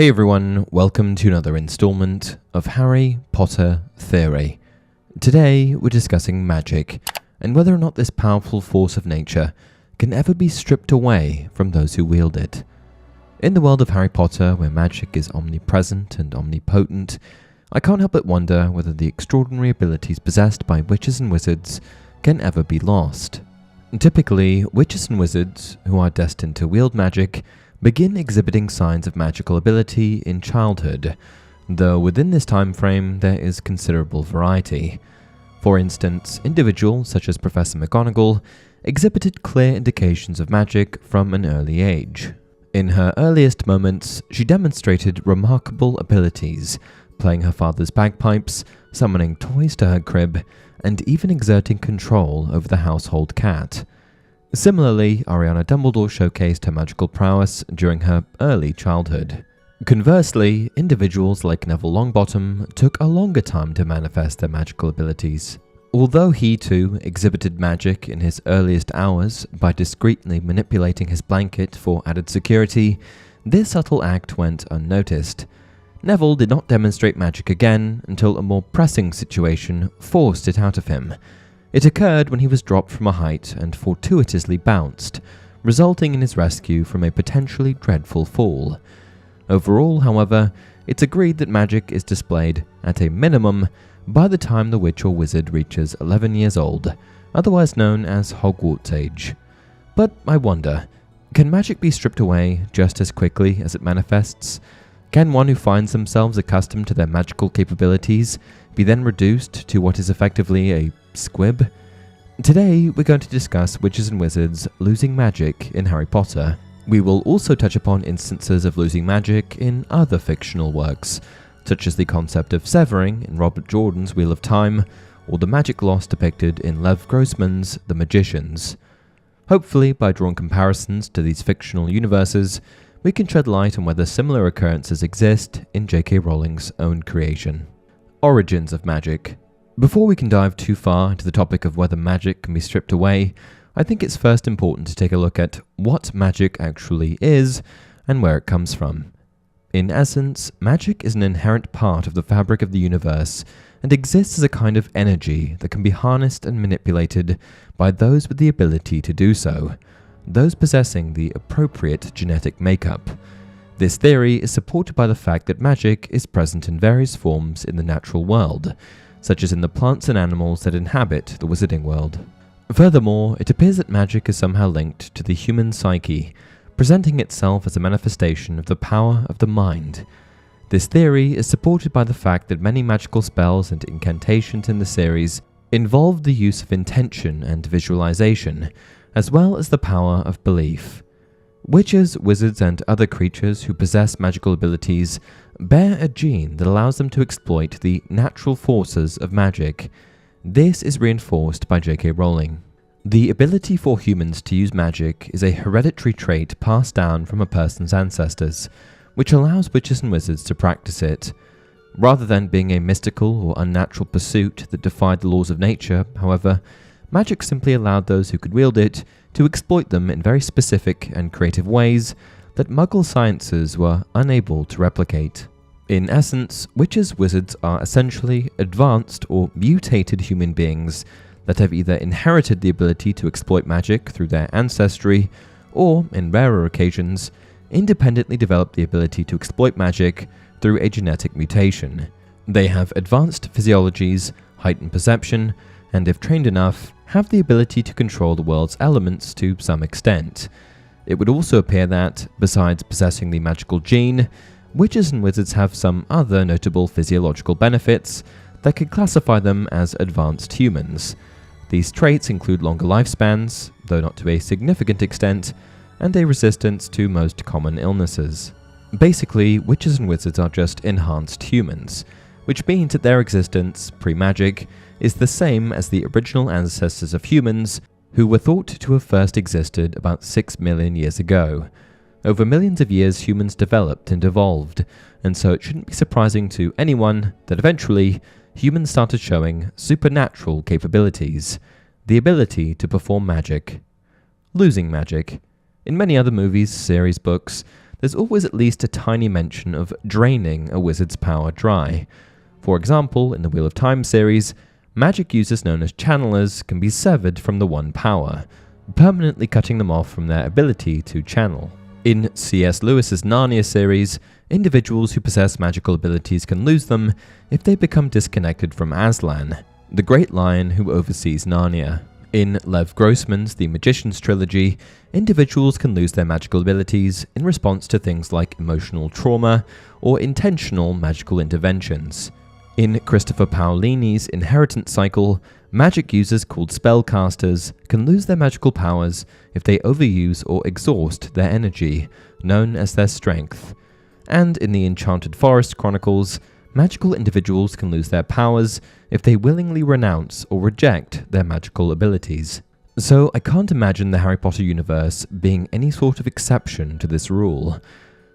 Hey everyone, welcome to another installment of Harry Potter Theory. Today we're discussing magic, and whether or not this powerful force of nature can ever be stripped away from those who wield it. In the world of Harry Potter, where magic is omnipresent and omnipotent, I can't help but wonder whether the extraordinary abilities possessed by witches and wizards can ever be lost. Typically, witches and wizards, who are destined to wield magic, begin exhibiting signs of magical ability in childhood, though within this time frame there is considerable variety. For instance, individuals such as Professor McGonagall exhibited clear indications of magic from an early age. In her earliest moments, she demonstrated remarkable abilities, playing her father's bagpipes, summoning toys to her crib, and even exerting control over the household cat. Similarly, Ariana Dumbledore showcased her magical prowess during her early childhood. Conversely, individuals like Neville Longbottom took a longer time to manifest their magical abilities. Although he too exhibited magic in his earliest hours by discreetly manipulating his blanket for added security, this subtle act went unnoticed. Neville did not demonstrate magic again until a more pressing situation forced it out of him. It occurred when he was dropped from a height and fortuitously bounced, resulting in his rescue from a potentially dreadful fall. Overall, however, it's agreed that magic is displayed, at a minimum, by the time the witch or wizard reaches 11 years old, otherwise known as Hogwarts age. But I wonder, can magic be stripped away just as quickly as it manifests? Can one who finds themselves accustomed to their magical capabilities be then reduced to what is effectively a squib? Today, we're going to discuss witches and wizards losing magic in Harry Potter. We will also touch upon instances of losing magic in other fictional works, such as the concept of severing in Robert Jordan's Wheel of Time, or the magic loss depicted in Lev Grossman's The Magicians. Hopefully, by drawing comparisons to these fictional universes, we can shed light on whether similar occurrences exist in J.K. Rowling's own creation. Origins of magic. Before we can dive too far into the topic of whether magic can be stripped away, I think it's first important to take a look at what magic actually is and where it comes from. In essence, magic is an inherent part of the fabric of the universe and exists as a kind of energy that can be harnessed and manipulated by those with the ability to do so, those possessing the appropriate genetic makeup. This theory is supported by the fact that magic is present in various forms in the natural world, such as in the plants and animals that inhabit the wizarding world. Furthermore, it appears that magic is somehow linked to the human psyche, presenting itself as a manifestation of the power of the mind. This theory is supported by the fact that many magical spells and incantations in the series involve the use of intention and visualization, as well as the power of belief. Witches, wizards, and other creatures who possess magical abilities bear a gene that allows them to exploit the natural forces of magic. This is reinforced by J.K. Rowling. The ability for humans to use magic is a hereditary trait passed down from a person's ancestors, which allows witches and wizards to practice it. Rather than being a mystical or unnatural pursuit that defied the laws of nature, however, magic simply allowed those who could wield it to exploit them in very specific and creative ways that Muggle sciences were unable to replicate. In essence, witches, wizards are essentially advanced or mutated human beings that have either inherited the ability to exploit magic through their ancestry, or, in rarer occasions, independently developed the ability to exploit magic through a genetic mutation. They have advanced physiologies, heightened perception, and if trained enough, have the ability to control the world's elements to some extent. It would also appear that, besides possessing the magical gene, witches and wizards have some other notable physiological benefits that could classify them as advanced humans. These traits include longer lifespans, though not to a significant extent, and a resistance to most common illnesses. Basically, witches and wizards are just enhanced humans, which means that their existence, pre-magic, is the same as the original ancestors of humans, who were thought to have first existed about 6 million years ago. Over millions of years, humans developed and evolved, and so it shouldn't be surprising to anyone that eventually humans started showing supernatural capabilities, the ability to perform magic. Losing magic. In many other movies, series, books, there's always at least a tiny mention of draining a wizard's power dry. For example, in the Wheel of Time series, magic users known as channelers can be severed from the one power, permanently cutting them off from their ability to channel. In C.S. Lewis's Narnia series, individuals who possess magical abilities can lose them if they become disconnected from Aslan, the great lion who oversees Narnia. In Lev Grossman's The Magician's trilogy, individuals can lose their magical abilities in response to things like emotional trauma or intentional magical interventions. In Christopher Paolini's Inheritance Cycle, magic users called spellcasters can lose their magical powers if they overuse or exhaust their energy, known as their strength. And in the Enchanted Forest Chronicles, magical individuals can lose their powers if they willingly renounce or reject their magical abilities. So I can't imagine the Harry Potter universe being any sort of exception to this rule.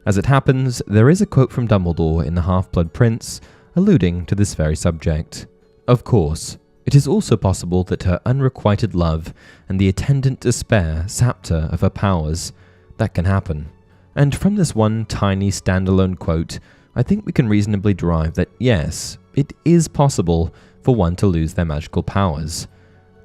As it happens, there is a quote from Dumbledore in The Half-Blood Prince alluding to this very subject. Of course, it is also possible that her unrequited love and the attendant despair sapped her of her powers. That can happen. And from this one tiny standalone quote, I think we can reasonably derive that yes, it is possible for one to lose their magical powers.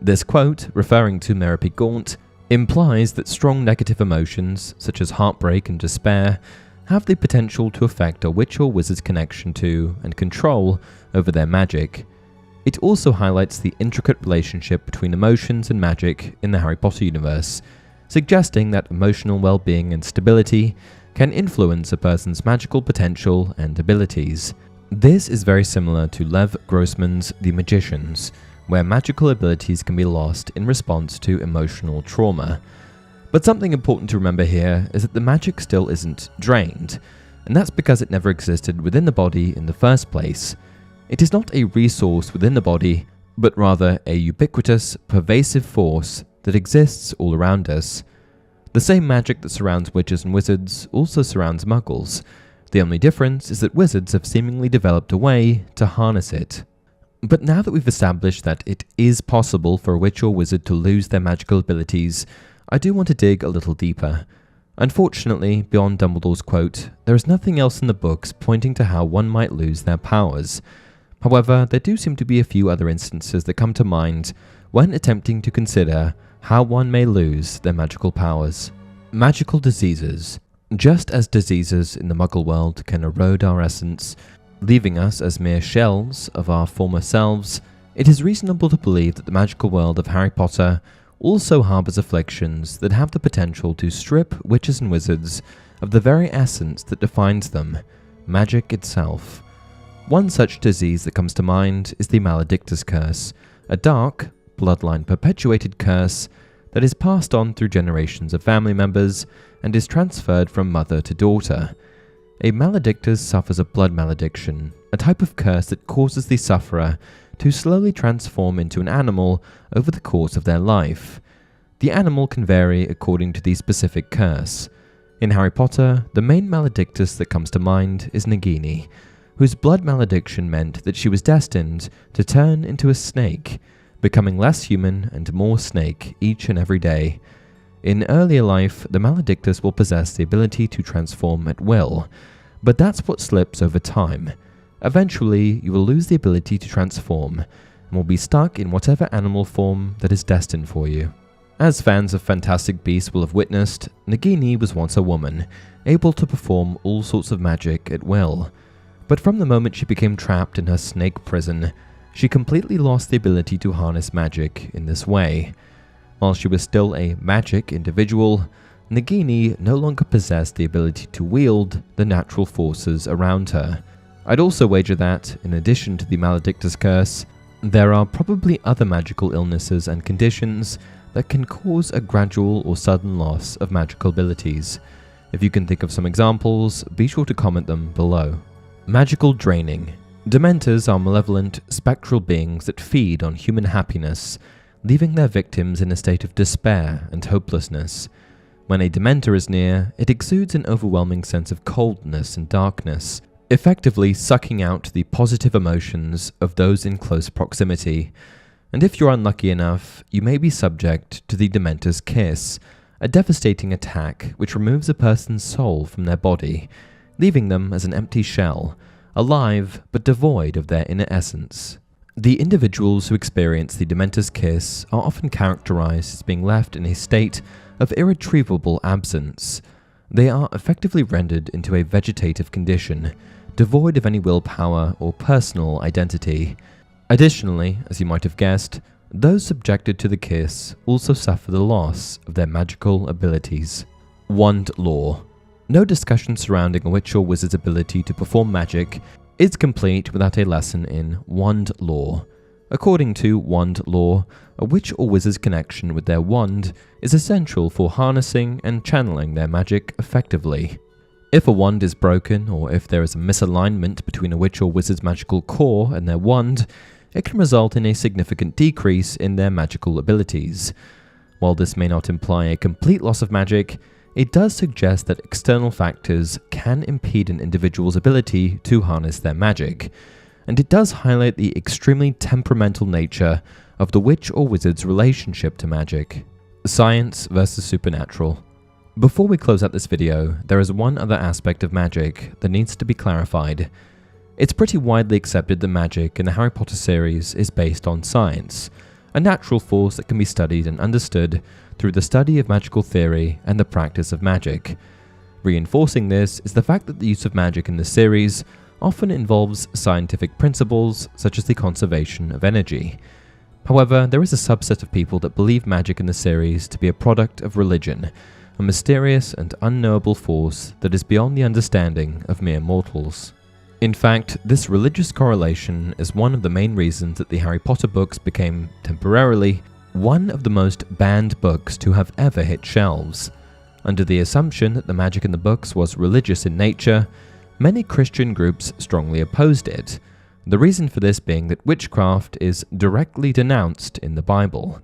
This quote, referring to Merope Gaunt, implies that strong negative emotions, such as heartbreak and despair, have the potential to affect a witch or wizard's connection to and control over their magic. It also highlights the intricate relationship between emotions and magic in the Harry Potter universe, suggesting that emotional well-being and stability can influence a person's magical potential and abilities. This is very similar to Lev Grossman's The Magicians, where magical abilities can be lost in response to emotional trauma. But something important to remember here is that the magic still isn't drained, and that's because it never existed within the body in the first place. It is not a resource within the body, but rather a ubiquitous, pervasive force that exists all around us. The same magic that surrounds witches and wizards also surrounds Muggles. The only difference is that wizards have seemingly developed a way to harness it. But now that we've established that it is possible for a witch or wizard to lose their magical abilities, I do want to dig a little deeper. Unfortunately, beyond Dumbledore's quote, there is nothing else in the books pointing to how one might lose their powers. However, there do seem to be a few other instances that come to mind when attempting to consider how one may lose their magical powers. Magical diseases. Just as diseases in the Muggle world can erode our essence, leaving us as mere shells of our former selves, it is reasonable to believe that the magical world of Harry Potter also harbours afflictions that have the potential to strip witches and wizards of the very essence that defines them, magic itself. One such disease that comes to mind is the Maledictus curse, a dark, bloodline-perpetuated curse that is passed on through generations of family members and is transferred from mother to daughter. A maledictus suffers a blood malediction, a type of curse that causes the sufferer to slowly transform into an animal over the course of their life. The animal can vary according to the specific curse. In Harry Potter, the main maledictus that comes to mind is Nagini, whose blood malediction meant that she was destined to turn into a snake, becoming less human and more snake each and every day. In earlier life, the maledictus will possess the ability to transform at will, but that's what slips over time. Eventually, you will lose the ability to transform, and will be stuck in whatever animal form that is destined for you. As fans of Fantastic Beasts will have witnessed, Nagini was once a woman, able to perform all sorts of magic at will. But from the moment she became trapped in her snake prison, she completely lost the ability to harness magic in this way. While she was still a magic individual, Nagini no longer possessed the ability to wield the natural forces around her. I'd also wager that, in addition to the Maledictus curse, there are probably other magical illnesses and conditions that can cause a gradual or sudden loss of magical abilities. If you can think of some examples, be sure to comment them below. Magical draining. Dementors are malevolent, spectral beings that feed on human happiness, leaving their victims in a state of despair and hopelessness. When a Dementor is near, it exudes an overwhelming sense of coldness and darkness, effectively sucking out the positive emotions of those in close proximity. And if you're unlucky enough, you may be subject to the Dementor's kiss, a devastating attack which removes a person's soul from their body, leaving them as an empty shell, alive but devoid of their inner essence. The individuals who experience the Dementor's kiss are often characterized as being left in a state of irretrievable absence. They are effectively rendered into a vegetative condition, devoid of any willpower or personal identity. Additionally, as you might have guessed, those subjected to the kiss also suffer the loss of their magical abilities. Wand lore. No discussion surrounding a witch or wizard's ability to perform magic is complete without a lesson in wand lore. According to wand lore, a witch or wizard's connection with their wand is essential for harnessing and channeling their magic effectively. If a wand is broken, or if there is a misalignment between a witch or wizard's magical core and their wand, it can result in a significant decrease in their magical abilities. While this may not imply a complete loss of magic, it does suggest that external factors can impede an individual's ability to harness their magic, and it does highlight the extremely temperamental nature of the witch or wizard's relationship to magic. Science versus supernatural. Before we close out this video, there is one other aspect of magic that needs to be clarified. It's pretty widely accepted that magic in the Harry Potter series is based on science, a natural force that can be studied and understood through the study of magical theory and the practice of magic. Reinforcing this is the fact that the use of magic in the series often involves scientific principles such as the conservation of energy. However, there is a subset of people that believe magic in the series to be a product of religion, a mysterious and unknowable force that is beyond the understanding of mere mortals. In fact, this religious correlation is one of the main reasons that the Harry Potter books became, temporarily, one of the most banned books to have ever hit shelves. Under the assumption that the magic in the books was religious in nature, many Christian groups strongly opposed it, the reason for this being that witchcraft is directly denounced in the Bible.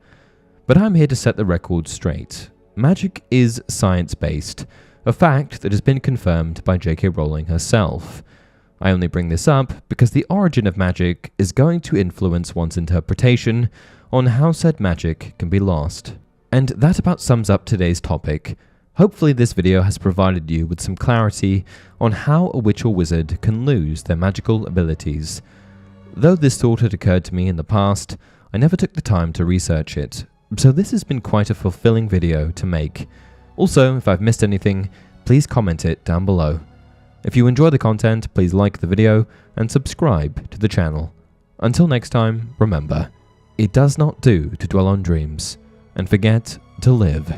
But I'm here to set the record straight. Magic is science-based, a fact that has been confirmed by J.K. Rowling herself. I only bring this up because the origin of magic is going to influence one's interpretation on how said magic can be lost. And that about sums up today's topic. Hopefully this video has provided you with some clarity on how a witch or wizard can lose their magical abilities. Though this thought had occurred to me in the past, I never took the time to research it, so this has been quite a fulfilling video to make. Also, if I've missed anything, please comment it down below. If you enjoy the content, please like the video and subscribe to the channel. Until next time, remember, it does not do to dwell on dreams and forget to live.